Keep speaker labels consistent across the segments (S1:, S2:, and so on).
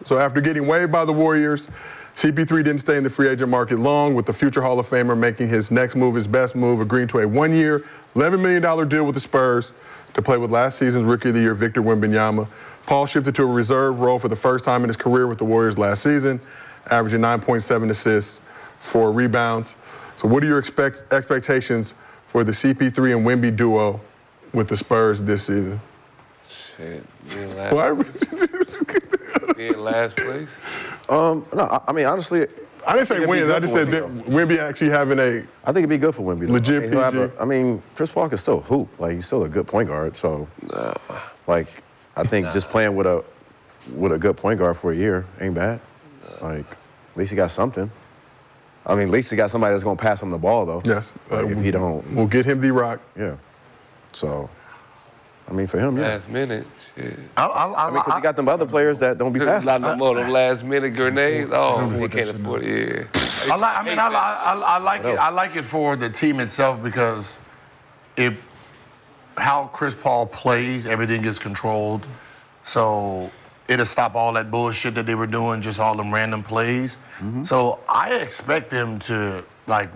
S1: So after getting waived by the Warriors, CP3 didn't stay in the free agent market long, with the future Hall of Famer making his next move his best move, agreeing to a one-year, $11 million deal with the Spurs to play with last season's Rookie of the Year, Victor Wembanyama. Paul shifted to a reserve role for the first time in his career with the Warriors last season, averaging 9.7 assists, 4 rebounds. So what are your expectations for the CP3 and Wemby duo with the Spurs this season?
S2: Shit, be in last place.
S3: No, I mean, honestly,
S1: I didn't say win. I just said that Wemby actually having a.
S3: I think it'd be good for Wemby.
S1: Legit PG.
S3: I mean, Chris Paul can still hoop. Like, he's still a good point guard. So, like, I think just playing with a good point guard for a year ain't bad. Like, at least he got something. I mean, at least he got somebody that's gonna pass him the ball, though.
S1: Yes.
S3: Like, if he don't,
S1: we'll get him the rock.
S3: Yeah. So, I mean, for him, yeah.
S2: Last minute, shit.
S3: I mean, because you got them other players that don't be passing.
S2: Not no more them last minute grenades. Oh, he can't afford it. Yeah.
S4: I like it for the team itself because how Chris Paul plays, everything gets controlled. So it'll stop all that bullshit that they were doing, just all them random plays. So I expect them to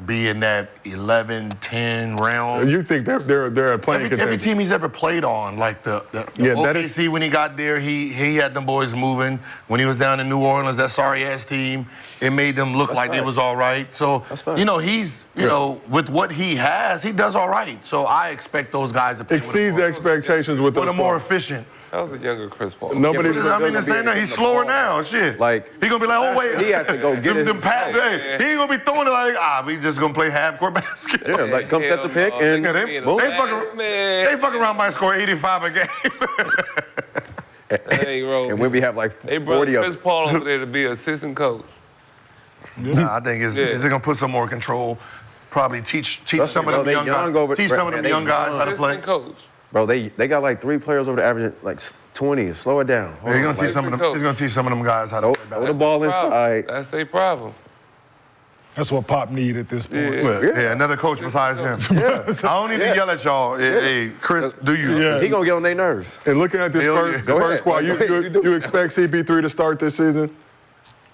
S4: be in that 11-10 round.
S1: You think they're playing
S4: every team he's ever played on, like the OKC when he got there, he had them boys moving. When he was down in New Orleans, that sorry ass team, it made them look like they was all right. So he's with what he has, he does all right. So I expect those guys to play
S1: exceeds expectations with
S4: a more efficient.
S2: That was a younger Chris Paul.
S1: Nobody's.
S4: He's slower now. Shit.
S3: Like,
S4: he gonna be like, oh wait.
S3: He had to go get it.
S4: He ain't gonna be throwing it like, we just gonna play half court basketball.
S3: Yeah, like come set the pick and boom.
S4: They fuck around might score 85 a game.
S3: And Wemby have like 40
S2: of them. They brought Chris Paul over there to be assistant coach.
S4: Nah, I think it's gonna put some more control. Probably teach some of them young guys. Teach some of them young guys how to play.
S2: Coach.
S3: Bro, they got like 3 players over the average, like 20. Slow it down.
S4: He's gonna teach some of them. He's gonna teach some of them guys how to play.
S3: Throw the ball inside.
S2: That's their problem.
S5: That's what Pop need at this point.
S4: Yeah, another coach besides him. I don't need to yell at y'all. Hey, Chris, do you?
S5: Yeah.
S3: He gonna get on their nerves.
S1: And looking at this Spurs squad, you expect CP3 to start this season?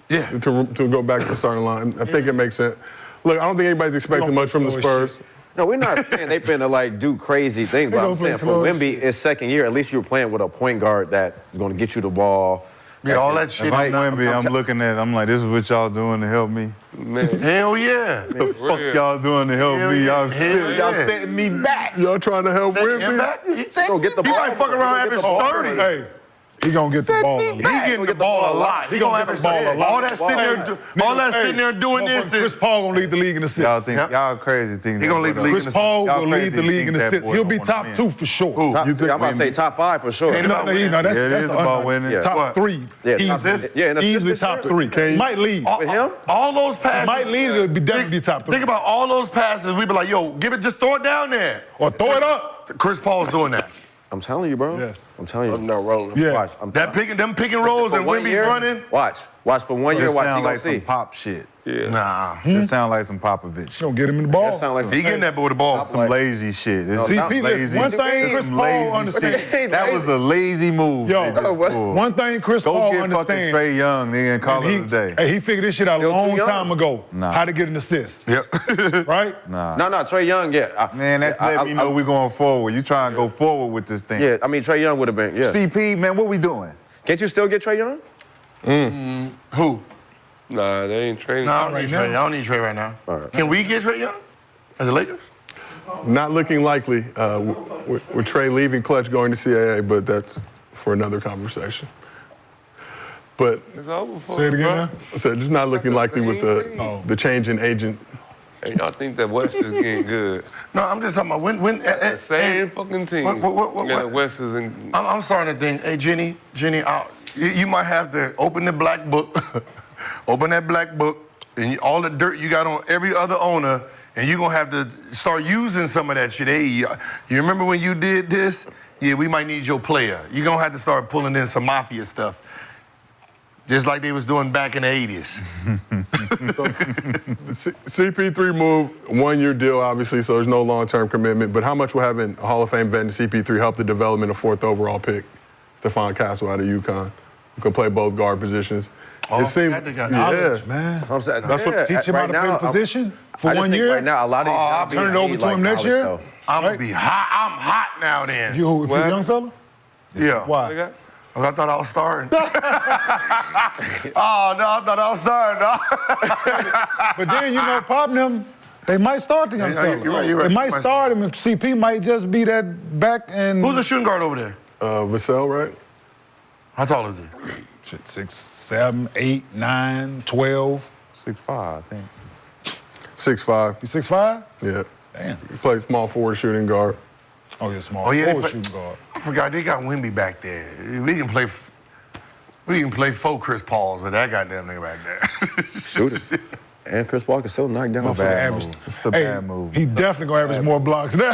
S4: Yeah.
S1: To go back to the starting line. I think it makes sense. Look, I don't think anybody's expecting much from the Spurs.
S3: No, we're not saying they finna do crazy things, but I'm saying for Wemby, his second year, at least you're playing with a point guard that is gonna get you the ball.
S4: Yeah, all that shit.
S6: I'm Wemby, I'm looking at it, I'm like, this is what y'all doing to help me.
S2: Man.
S4: Hell yeah.
S6: What the fuck y'all doing to help me? Y'all setting me back.
S1: Y'all trying to help Wemby?
S4: He might fuck around average 30.
S5: Hey, he gonna get the ball.
S4: He getting the ball a lot.
S5: He gonna get the ball a lot.
S4: All that sitting there doing this.
S5: Chris Paul gonna lead the league in assists.
S6: Y'all think y'all crazy think
S4: he gonna lead the league in
S5: Chris Paul will lead the league in assists. He'll be top 2 for sure.
S3: I'm about to say top 5 for sure.
S5: That's
S6: about winning.
S5: Top 3. Easily top 3. Might lead.
S3: With him?
S4: All those passes.
S5: Might lead. It'll definitely be top 3.
S4: Think about all those passes. We be like, yo, just throw it down there.
S5: Or throw it up.
S4: Chris Paul's doing that.
S3: I'm telling you, bro.
S5: Yes.
S3: I'm telling you.
S2: I'm not rolling.
S5: Yeah.
S3: Watch.
S4: Them pick and rolls and Wemby's running.
S3: Watch for 1 year.
S6: This
S3: Watch.
S6: sound
S3: You
S6: like
S3: gonna
S6: some
S3: see.
S6: pop shit.
S2: Yeah.
S4: Nah.
S6: This sound like some Popovich.
S5: Don't get him in the ball.
S3: That sound like
S4: He getting that boy the ball.
S6: Some lazy shit. This is
S5: CP,
S6: lazy.
S5: one thing Chris
S6: Some
S5: Paul
S6: lazy
S5: understands.
S6: shit. That was a lazy move.
S5: Yo,
S6: they just pulled.
S5: one thing Chris
S6: Go
S5: Paul
S6: get fucking
S5: understands.
S6: Trey Young, nigga, and call it a day.
S5: Hey, he figured this shit out a long time ago.
S6: Nah.
S5: How to get an assist.
S4: Yep.
S5: Right?
S6: Nah.
S3: No, Trey Young, yeah.
S6: Man, that's letting me know we going forward. You trying to go forward with this thing.
S3: Yeah, I mean, Trey Young would have been, yeah.
S6: CP, man, what we doing?
S3: Can't you still get Trey Young?
S4: Who?
S2: Nah, they ain't trading.
S4: No, I don't need Trey right now.
S3: Right.
S4: Can we get Trey Young as the Lakers?
S1: Not looking likely with Trey leaving Clutch going to CAA, but that's for another conversation. But
S2: It's over for
S5: Say it
S2: us,
S5: again
S2: bro.
S5: now.
S1: so just not looking likely with the change in agent.
S2: Hey, y'all think that West is getting good?
S4: No, I'm just talking about when
S2: The same fucking team. Yeah, the West is in.
S4: I'm starting to think, hey, Jenny, you might have to open the black book, open that black book, and all the dirt you got on every other owner, and you're going to have to start using some of that shit. Hey, you remember when you did this? Yeah, we might need your player. You're going to have to start pulling in some mafia stuff. Just like they was doing back in the 80s.
S1: CP3 move, 1-year deal, obviously, so there's no long-term commitment. But how much will having a Hall of Fame vet in CP3 help the development of 4th overall pick, Stephon Castle out of UConn? who can play both guard positions.
S4: Oh,
S1: it seems,
S4: that nigga got
S5: Knowledge, man.
S3: I'm saying,
S5: That's what teach him how to play the position for
S3: I just
S5: 1
S3: think
S5: year.
S3: right now, a lot of these
S4: I'll
S3: young
S5: turn it
S3: dudes
S5: over
S3: need,
S5: to him next
S3: knowledge,
S5: year.
S3: though.
S4: I'm gonna be hot. I'm hot now. Then.
S5: If you're a young fella,
S4: Yeah.
S5: why?
S4: I thought I was starting. Oh no, I thought I was starting. No.
S5: But then you know, problem them, they might start the young
S4: Yeah,
S5: fella.
S4: you're right.
S5: They might start him, and CP might just be that back and.
S4: Who's the shooting guard over there?
S1: Vassell, right?
S4: How tall is he?
S5: Shit, 6, 7, 8, 9, 12.
S6: 6'5", I think.
S1: 6'5".
S5: You 6'5"?
S1: Yeah.
S5: Damn.
S1: He plays small forward shooting guard.
S5: Oh, you're small.
S4: Oh yeah,
S5: Forward
S4: they
S5: shooting guard.
S4: I forgot they got Wemby back there. We can play. We can play faux Chris Pauls with that goddamn nigga back there.
S3: Shooter. And Chris Paul can still knock down a
S5: Motherfucker
S3: bad
S5: average.
S3: move.
S6: It's a
S5: Hey,
S6: bad move.
S5: he definitely gonna average more blocks now.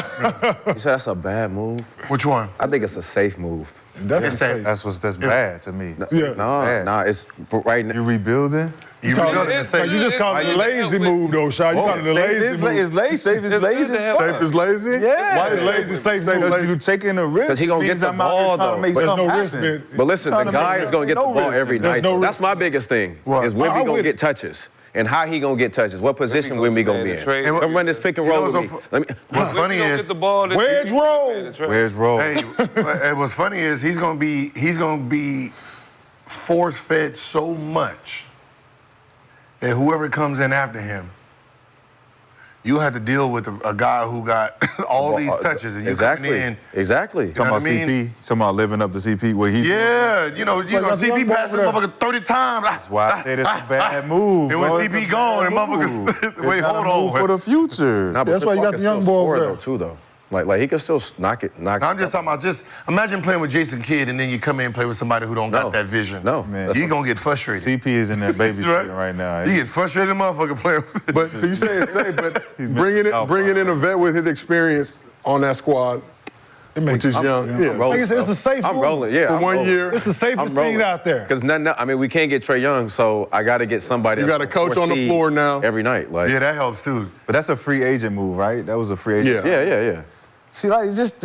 S3: You said that's a bad move?
S4: Which one?
S3: I think it's a safe move.
S5: Definitely
S4: It's that-
S5: safe.
S6: That's bad to me.
S5: Yeah.
S3: Nah, it's right now.
S6: You rebuilding?
S4: You
S5: Call
S4: rebuilding
S5: it-
S4: the same.
S5: You just called it a lazy move, though, Shaw. You called it a lazy move.
S6: It's lazy. Safe is lazy.
S1: Safe is lazy?
S6: Yeah.
S5: Why is lazy safe move?
S6: Because you taking a risk.
S3: 'Cause he gonna get
S6: means
S3: the
S6: I'm out here
S3: ball,
S6: trying to
S3: though.
S6: make
S5: But there's no
S6: something
S5: risk,
S6: happen.
S5: man.
S3: But listen, the
S6: Trying to make
S3: guy is going to get the
S6: no
S3: ball
S6: risk.
S3: every
S5: There's
S3: night.
S5: no
S3: though.
S5: risk.
S3: That's my biggest thing.
S4: What?
S3: Is
S5: I'm
S3: Wemby going
S5: with
S3: to
S5: it.
S3: get touches? And how he going to get touches? What position Wemby going to be in?
S2: Trade.
S4: And what-
S3: Come run this pick and
S4: you know
S3: roll with
S4: what's
S3: me.
S4: so
S3: Let me.
S4: What's funny
S2: Get
S4: is,
S2: the ball.
S5: Wedge roll.
S6: Where's Roll?
S4: hey, and what's funny is he's gonna be force fed so much that whoever comes in after him, you have to deal with a guy who got all these touches and you coming in.
S3: Exactly.
S4: know what I mean?
S6: CP. Talking about living up to CP. Where he.
S4: Yeah, you know,
S5: that's young
S4: CP
S5: boy
S4: passes the
S5: over there.
S4: motherfucker 30 times.
S6: That's why I said it's a bad move.
S4: And when
S6: bro.
S4: CP
S6: It's a
S4: gone,
S6: bad
S4: and motherfuckers-
S6: move.
S4: wait,
S6: It's not
S4: hold
S6: a move
S4: on.
S6: for the future.
S3: Nah, but
S5: That's why
S3: Chris
S5: you
S3: Paul
S5: got
S3: can
S5: the young
S3: still
S5: boy
S3: score,
S5: over
S3: though,
S5: there.
S3: too, though. Like he can still knock it.
S4: I'm just talking about imagine playing with Jason Kidd and then you come in and play with somebody who don't
S3: No.
S4: got that vision.
S3: No,
S6: man.
S4: You gonna get frustrated.
S6: CP is in there babysitting right now.
S4: You get frustrated, motherfucker, playing with
S1: But so you say it's safe, but bringing
S6: missing
S1: in a vet with his experience on that squad,
S5: It makes
S1: which is young.
S5: I'm
S1: Yeah.
S5: Like I said, it's a safe
S3: I'm
S5: move.
S3: rolling. Yeah,
S1: For
S3: I'm
S1: 1
S3: rolling.
S1: year.
S5: It's the safest thing out there.
S3: Because we can't get Trae Young, so I got to get somebody.
S1: You
S3: that's
S1: got a
S3: gonna
S1: coach on the
S3: force
S1: floor
S3: feed
S1: now.
S3: every night. Like
S4: Yeah, that helps too.
S6: But that's a free agent move, right? That was a free agent.
S1: Yeah.
S3: yeah.
S6: See, like just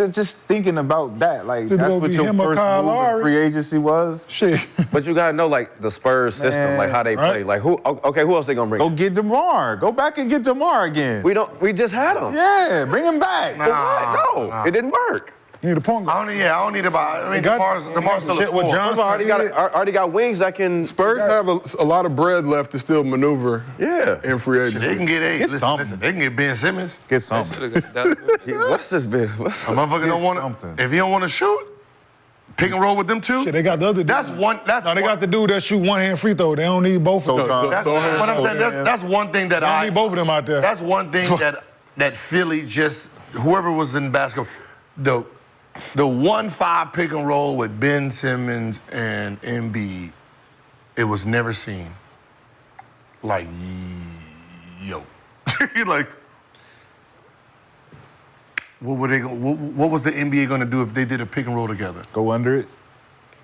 S6: thinking about that, like
S5: So it's
S6: that's
S5: gonna
S6: what
S5: be
S6: your
S5: him or
S6: first
S5: Kyle
S6: move in
S5: Lowry?
S6: free agency was.
S5: Shit.
S3: But you gotta know like the Spurs system, like how they
S5: right.
S3: play. Like who else they gonna bring?
S6: Go get DeMar. Go back and get DeMar again.
S3: We just had him.
S6: Yeah, bring him back.
S3: For what? No, it didn't work.
S5: You need a point guard.
S4: I don't need about. I mean,
S5: got-
S4: DeMar's still a
S5: shit with
S4: scorer.
S5: Johnson.
S3: Already got wings that can.
S1: Spurs have a lot of bread left to still maneuver
S3: Yeah.
S1: in free
S4: Shit, they
S1: agency.
S4: can get
S6: Get something.
S4: listen, they can get Ben Simmons.
S6: Get something.
S3: What's this bit?
S4: A motherfucker don't want
S6: something.
S4: to. If he don't want to shoot, pick and roll with them two.
S5: Shit, they got the other dude.
S4: That's one. That's
S5: No, they
S4: one,
S5: got the dude that shoot one-hand free throw. They don't need both of them.
S4: That's
S1: So-
S4: what I'm saying. That's one thing that
S5: They don't need both of them out there.
S4: That's one thing that Philly just whoever was in basketball, the 1-5 pick and roll with Ben Simmons and Embiid, it was never seen. Like, yo, like, what was the NBA gonna do if they did a pick and roll together?
S6: Go under it.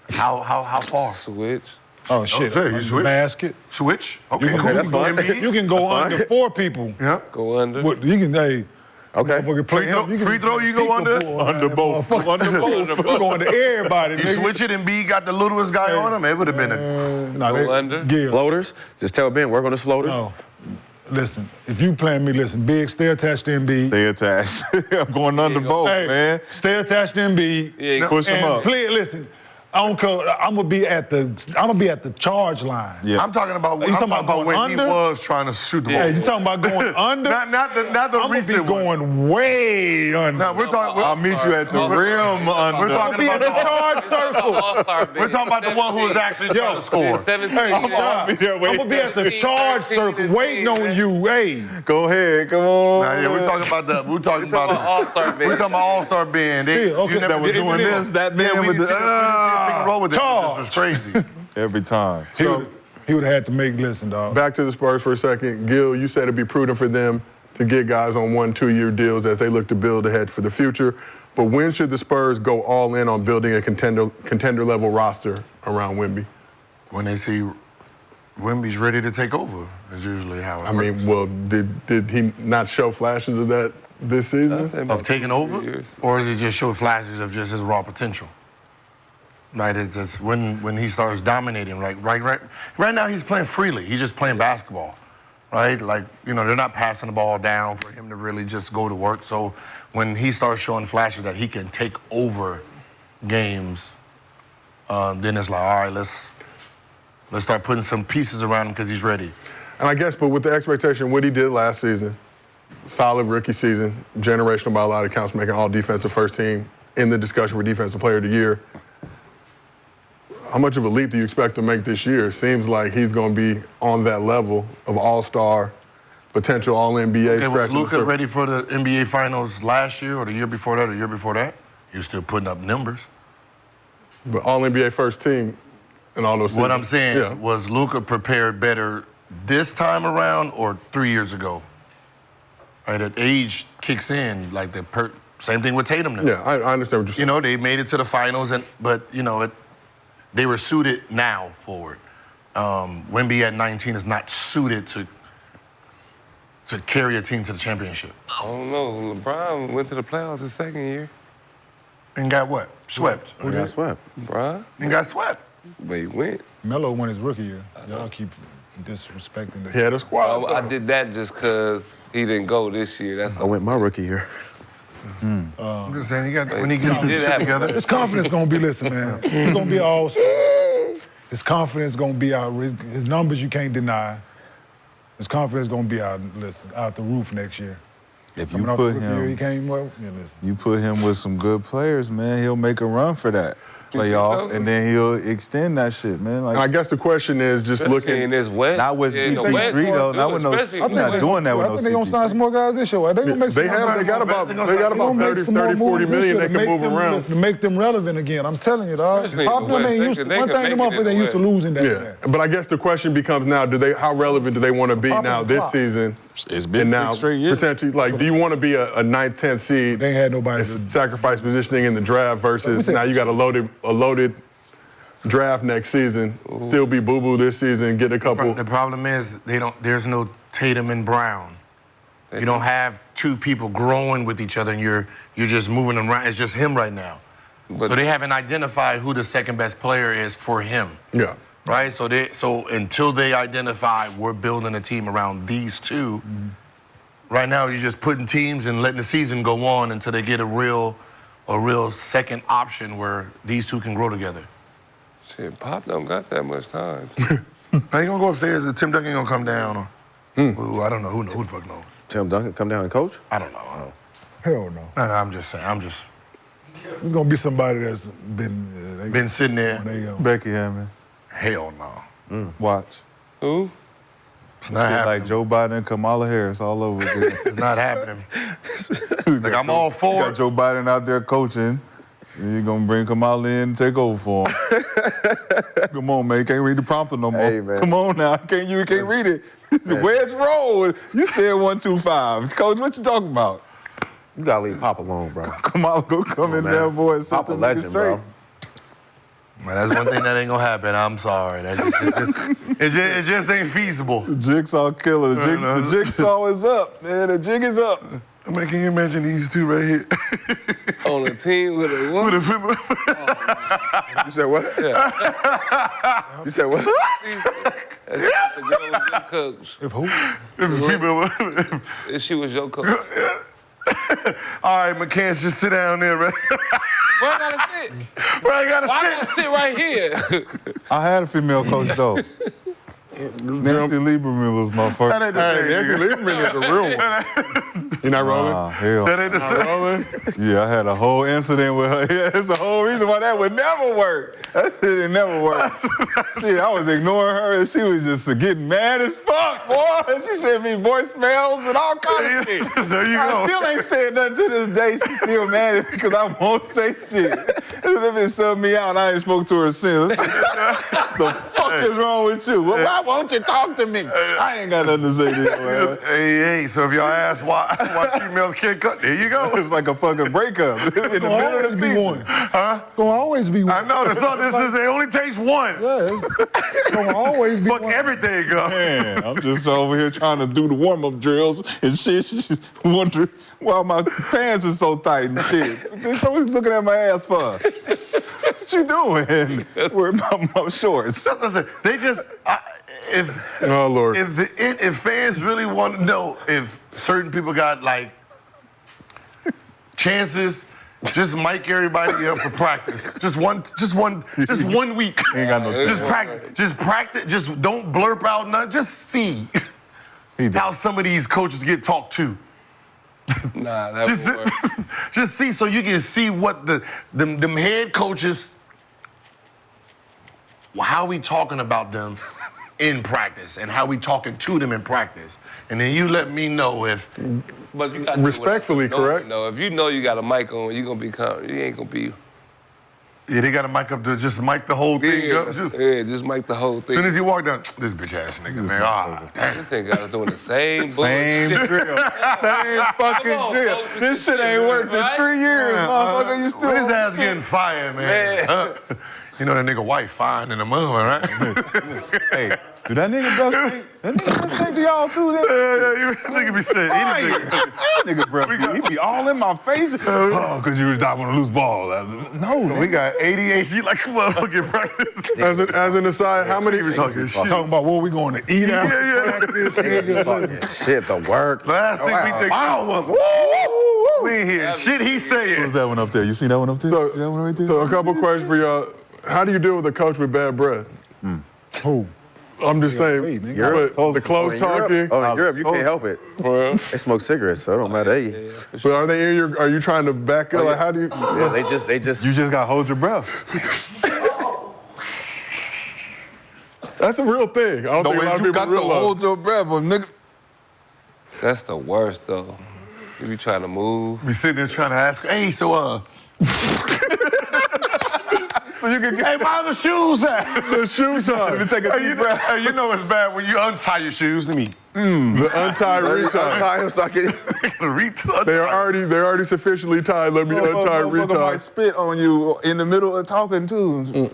S4: How far?
S2: Switch.
S5: Oh, shit.
S4: say, you
S5: Under the
S4: switch?
S5: basket.
S4: Switch? Okay,
S5: You
S4: cool.
S5: can,
S3: that's fine.
S5: you can go
S3: That's
S5: under
S3: fine.
S5: 4 people.
S4: Yeah.
S2: Go under.
S5: What, you can, hey,
S3: Okay.
S5: motherfucker play
S4: Free throw-
S5: him. You
S4: free throw, you go under?
S6: Under both.
S5: Under both. You go under everybody.
S4: You
S5: nigga.
S4: switch it and B got the littlest guy on him, it would have been a.
S5: No,
S2: Go under.
S5: Gil.
S3: Floaters. Just tell Ben work on his floaters.
S5: No. Listen, if you playing me, listen, Big, stay attached to Embiid.
S6: Stay attached. I'm going under
S2: go.
S6: both,
S5: Hey,
S6: man.
S5: stay attached to Embiid.
S2: Yeah,
S6: Push him
S5: and
S6: up.
S5: play, listen, I'm gonna be at the charge line.
S6: Yeah.
S4: I'm talking about,
S5: You talking about
S4: when
S5: going
S4: he
S5: under?
S4: was trying to shoot the ball.
S5: Hey, you talking about going under?
S4: Not the
S5: I'm gonna be
S4: recent one.
S5: going way under.
S4: No, we're talking.
S6: I'll meet you at the rim under.
S4: We're
S5: I'm
S4: talking
S5: gonna be at
S4: about
S5: the charge circle.
S4: We're talking about the one who was actually trying to score.
S2: 17.
S5: Hey,
S6: I'll be there
S5: I'm gonna be at the
S2: 17,
S5: charge
S2: 13,
S5: circle waiting on you. Hey,
S6: Go ahead, come on.
S4: Nah, yeah, we're talking about the. We're talking about
S2: All-Star Ben.
S4: We're talking about All-Star Ben. They,
S5: Yeah, okay.
S4: you never
S5: That was
S4: seen
S5: doing
S4: it.
S5: this,
S6: that man
S4: Yeah, we
S6: with
S4: didn't
S6: the-
S4: see a pick and roll with this.
S5: Charge.
S4: This was crazy.
S6: Every time.
S5: he would have had to make listen, dog.
S1: Back to the Spurs for a second. Gil, you said it'd be prudent for them to get guys on 1-2 year deals as they look to build ahead for the future. But when should the Spurs go all in on building a contender level roster around Wemby?
S4: When they see Wemby's ready to take over, is usually how it
S1: I
S4: works.
S1: mean, well, did he not show flashes of that this season?
S4: Of taking over, or is it just show flashes of just his raw potential? Right, it's just when he starts dominating. Right now he's playing freely. He's just playing basketball, right? Like, they're not passing the ball down for him to really just go to work. So when he starts showing flashes that he can take over games, then it's like, all right, let's start putting some pieces around him because he's ready.
S1: And I guess, but with the expectation, what he did last season, solid rookie season, generational by a lot of accounts, making all defensive first team in the discussion for defensive player of the year. How much of a leap do you expect to make this year? It seems like he's going to be on that level of all-star, potential all-NBA.
S4: Okay, was Luka ready for the NBA Finals last year or the year before that or the year before that? He was still putting up numbers.
S1: But all-NBA first team and all those things.
S4: What I'm saying, was Luka prepared better this time around or 3 years ago? Right, that age kicks in, like same thing with Tatum now.
S1: Yeah, I understand what you're saying.
S4: They made it to the finals, but they were suited now for it. Wemby at 19 is not suited to carry a team to the championship.
S2: I don't know. LeBron went to the playoffs his second year.
S4: And got what? Swept.
S3: Who got swept?
S2: LeBron?
S4: And got swept.
S2: But he went.
S5: Melo won his rookie year. Y'all keep disrespecting the
S1: He had a squad.
S2: I did that just because he didn't go this year. That's
S3: I went my rookie year.
S4: I'm just saying, when he gets his
S2: did
S4: shit
S2: happen.
S4: together.
S5: His confidence gonna be, listen, man. He's gonna be all. His confidence gonna be out. His numbers you can't deny. His confidence gonna be out. Listen, out the roof next year.
S6: If you
S5: Coming off the
S6: put
S5: rookie year, he
S6: him,
S5: came well. Yeah, listen.
S6: you put him with some good players, man, he'll make a run for that playoff, and then he'll extend that shit, man.
S1: And I
S6: Like,
S1: guess the question is just
S2: Especially
S1: looking.
S2: in this West.
S6: not with
S2: in the
S6: CP3
S2: West,
S6: though. Not with no.
S2: especially-
S6: We're not doing that with
S5: I
S6: no
S5: think they gonna sign some
S6: CP3.
S5: more guys this year. They gonna make some
S1: They
S5: more
S1: got
S5: guys.
S1: about
S4: They gonna
S1: 30, 40 million they can move around.
S5: Listen, to make them relevant again. I'm telling you, dog.
S2: Especially in the
S5: Tottenham
S2: West.
S5: ain't used to.
S2: They
S5: One
S2: can
S5: thing, them
S2: make it in
S5: motherfuckers
S2: the
S5: ain't used to
S2: West.
S5: losing that.
S1: Yeah, but I guess the question becomes now: how relevant do they want to be
S5: Pop
S1: now
S5: and
S1: this
S5: flop.
S1: season?
S6: It's been
S1: And now
S6: 6 straight years.
S1: potentially, like, do you want to be a 9th, 10th seed?
S5: They ain't had nobody.
S1: and sacrifice positioning in the draft versus now you got a loaded draft next season. Still be boo-boo this season. Get a couple.
S4: The problem is there's no Tatum and Brown. You don't have two people growing with each other, and you're just moving them around. It's just him right now.
S2: But-
S4: So they haven't identified who the second best player is for him.
S1: Yeah.
S4: Right? So until they identify we're building a team around these two, right now you're just putting teams and letting the season go on until they get a real second option where these two can grow together.
S2: Shit, Pop don't got that much time.
S4: Now you gonna go upstairs and Tim Duncan gonna come down or ooh, I don't know. Who the fuck knows?
S3: Tim Duncan come down and coach?
S4: I don't know.
S5: Hell no.
S4: No, I'm just saying. I'm just
S5: There's gonna be somebody that's been.
S4: been sitting there.
S6: Becky Hammond.
S4: Hell no.
S6: Watch.
S2: Who?
S4: It's not
S6: Shit
S4: happening.
S6: like Joe Biden and Kamala Harris all over again.
S4: It's not happening. Like I'm all
S6: You
S4: for
S6: got
S4: it.
S6: Joe Biden out there coaching. And you're gonna bring Kamala in and take over for him. Come on, man. You can't read the prompter no more.
S3: Hey, man.
S6: Come on now. You can't read it. Where's roll? You said 1-2-5. Coach, what you talking about?
S3: You gotta leave Pop alone, bro.
S6: Kamala go come in
S3: man.
S6: there, boy, and set
S3: Pop a
S6: them niggas
S3: legend,
S6: straight.
S3: bro.
S4: Man, that's one thing that ain't gonna happen. I'm sorry. It just ain't feasible.
S6: The jigsaw killer. The jigsaw is up, man. The jig is up.
S4: I mean, can you imagine these two right here?
S2: On a team with a woman?
S3: You said what? You said what?
S2: That's the girl was your coach.
S5: If who?
S2: If she was your coach.
S4: All right, McCants, just sit down there, right?
S2: Where I gotta sit?
S4: Where I gotta
S2: Why I
S4: sit?
S2: gotta sit right here?
S6: I had a female coach, though. Nancy Lieberman was my first.
S4: That ain't the same.
S1: Nancy
S4: nigga.
S1: Lieberman is the real one. You not rolling?
S6: Ah, hell.
S4: That ain't the same.
S6: Yeah, I had a whole incident with her. Yeah, that's the whole reason why that would never work. That shit didn't never work. Shit, I was ignoring her and she was just getting mad as fuck, boy. And she sent me voicemails and all kinds of shit.
S4: There you
S6: I
S4: go.
S6: still ain't said nothing to this day. She's still mad because I won't say shit. That bitch subbed me out. I ain't spoke to her since. The fuck is wrong with you? Well, why won't you talk to me? I ain't got nothing to say to you, man.
S4: Hey, so if y'all ask why why females can't cut. There you go.
S6: It's like a fucking breakup in the middle
S5: Gonna
S6: of
S5: always
S6: the
S5: be
S6: season.
S5: one.
S4: Huh?
S5: Gonna always be one.
S4: I know. That's all this is. It only takes one.
S5: Yeah, it's gonna always be
S4: Fuck
S5: one.
S4: everything up.
S6: Man, I'm just over here trying to do the warm-up drills and shit. She's just wondering why my pants are so tight and shit. They're always looking at my ass for. What you doing? Worry about my shorts.
S4: Listen, they just if
S1: Oh Lord.
S4: if fans really want to know if certain people got like chances, just mic everybody up for practice. Just one week.
S6: Ain't got no
S4: Just
S6: chance.
S4: practice. Just practice. Just don't blurp out nothing. Just see
S6: He did.
S4: how some of these coaches get talked to.
S2: Nah, that
S4: Just,
S2: would work.
S4: just see so you can see what them head coaches, how we talking about them in practice and how we talking to them in practice. And then you let me know if
S2: But you got
S1: Respectfully, correct?
S2: You know, if you know you got a mic on, you gonna be you ain't gonna be.
S4: they got a mic up to just mic the whole thing up. Just
S2: just mic the whole
S4: as
S2: thing.
S4: soon as you walk down, this bitch ass nigga, man. Damn.
S2: This nigga got doing the same
S6: Same
S2: bullshit.
S6: drill. Same fucking
S2: Come on,
S6: drill.
S2: coach,
S6: This shit ain't worked in
S2: right?
S6: 3 years, motherfucker. You still
S4: His
S6: on
S4: ass
S6: shit?
S4: getting fired, man. You know that nigga wife fine in the mud, right?
S6: Hey, do that nigga bro that nigga say to y'all too? That
S4: Yeah, you nigga be saying anything.
S6: That nigga bro, he be all in my face. Oh, cause you was not gonna lose ball. No,
S4: We got ADHD like a motherfucking practice.
S1: As an aside, how many?
S4: Talking shit.
S5: Talking about what we going to eat after
S4: Yeah.
S5: practice, nigga.
S3: Shit, the work.
S4: Last thing we think, we ain't hear shit he
S6: who's
S4: saying.
S6: that one up there? You see that one up there? See that one right there?
S1: So a couple questions for y'all. How do you deal with a coach with bad breath?
S5: Who?
S1: I'm just saying,
S5: Hey, nigga.
S1: but the close
S3: In
S1: talking.
S3: Europe, in Europe, you can't help it. They smoke cigarettes, so it don't matter.
S1: But are they in your? Are you trying to back up?
S3: Oh, yeah.
S1: Like, how do you?
S3: Yeah, they just.
S6: You just gotta hold your breath.
S1: That's a real thing. I don't think a lot of
S6: you
S1: people
S6: got to
S1: realize.
S6: hold your breath, but nigga.
S2: That's the worst though. You be trying to move.
S4: We sitting there trying to ask, hey, so
S6: So you can
S4: hey,
S6: get.
S4: where are the shoes at?
S1: The shoes
S6: Let me
S1: on.
S6: take a
S4: Hey,
S6: deep breath.
S4: you know it's bad when you untie your shoes. Let me
S1: The untied retie.
S3: Untie him so I can.
S1: They're already sufficiently tied. Let me untie
S6: Motherfucker might
S1: retie.
S6: spit on you in the middle of talking too.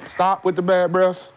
S6: Stop with the bad breath.